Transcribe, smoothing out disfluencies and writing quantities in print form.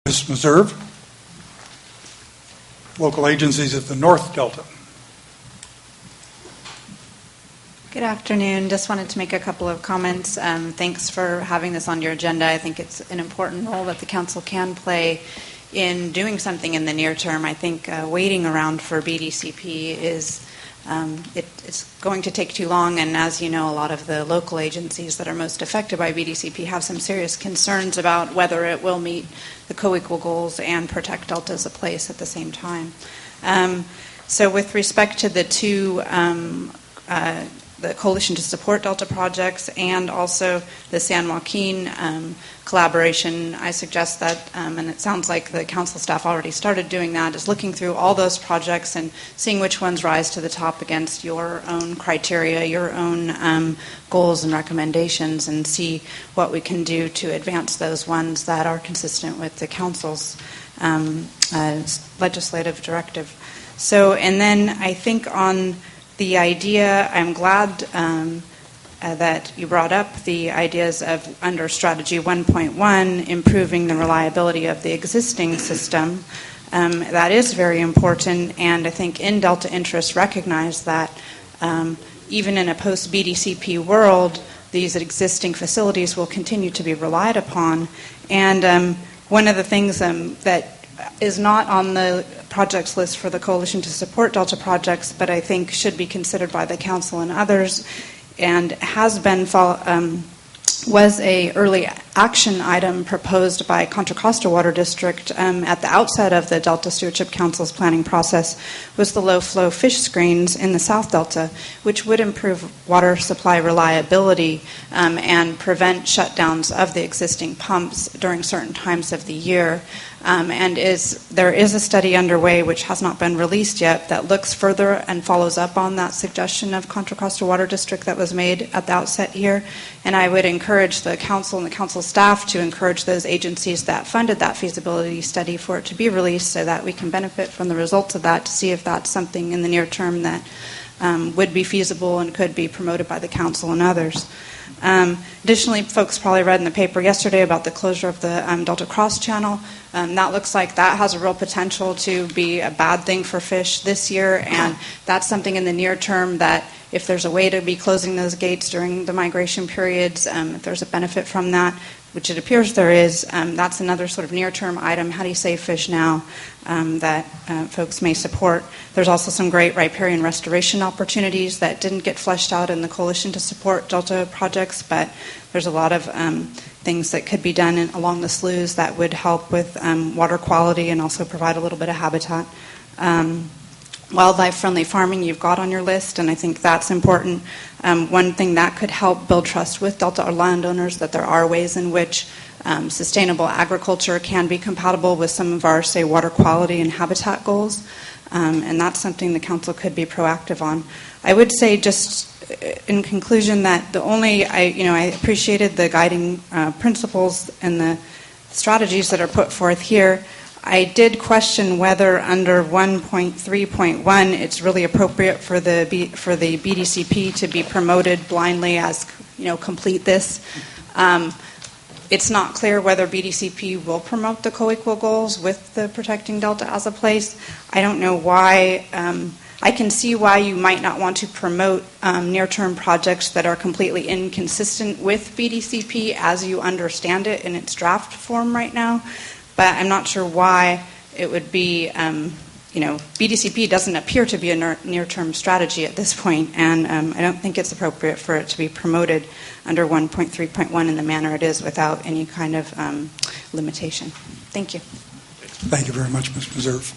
Ms. Meserve, local agencies of the North Delta. Good afternoon. Just wanted to make a couple of comments. Thanks for having this on your agenda. I think it's an important role that the council can play in doing something in the near term. I think waiting around for BDCP is it's going to take too long, and as you know, a lot of the local agencies that are most affected by BDCP have some serious concerns about whether it will meet the co-equal goals and protect Delta as a place at the same time. So with respect to the two the Coalition to Support Delta projects and also the San Joaquin collaboration, I suggest that, and it sounds like the council staff already started doing that, is looking through all those projects and seeing which ones rise to the top against your own criteria, your own goals and recommendations, and see what we can do to advance those ones that are consistent with the council's legislative directive. So, and then I think on the idea, I'm glad that you brought up the ideas of under Strategy 1.1, improving the reliability of the existing system. That is very important, and I think in Delta interests recognize that even in a post-BDCP world, these existing facilities will continue to be relied upon. And one of the things that is not on the projects list for the Coalition to Support Delta projects, but I think should be considered by the council and others, and has been was a early action item proposed by Contra Costa Water District at the outset of the Delta Stewardship Council's planning process, was the low-flow fish screens in the South Delta, which would improve water supply reliability and prevent shutdowns of the existing pumps during certain times of the year. And there is a study underway, which has not been released yet, that looks further and follows up on that suggestion of Contra Costa Water District that was made at the outset here. And I would encourage the council and the council staff to encourage those agencies that funded that feasibility study for it to be released so that we can benefit from the results of that, to see if that's something in the near term that would be feasible and could be promoted by the council and others. Additionally, folks probably read in the paper yesterday about the closure of the Delta Cross Channel. That looks like that has a real potential to be a bad thing for fish this year, and that's something in the near term that if there's a way to be closing those gates during the migration periods, if there's a benefit from that, which it appears there is, that's another sort of near-term item. How do you save fish now that folks may support? There's also some great riparian restoration opportunities that didn't get fleshed out in the Coalition to Support Delta projects, but there's a lot of things that could be done along the sloughs that would help with water quality and also provide a little bit of habitat. Wildlife-friendly farming you've got on your list, and I think that's important. One thing that could help build trust with Delta landowners, that there are ways in which sustainable agriculture can be compatible with some of our, say, water quality and habitat goals, and that's something the council could be proactive on. I would say, just in conclusion, that I appreciated the guiding principles and the strategies that are put forth here. I did question whether under 1.3.1 it's really appropriate for the BDCP to be promoted blindly as, complete this. It's not clear whether BDCP will promote the co-equal goals with the Protecting Delta as a place. I don't know why. I can see why you might not want to promote near-term projects that are completely inconsistent with BDCP as you understand it in its draft form right now. But I'm not sure why it would be, BDCP doesn't appear to be a near-term strategy at this point, and I don't think it's appropriate for it to be promoted under 1.3.1 in the manner it is without any kind of limitation. Thank you. Thank you very much, Ms. Meserve.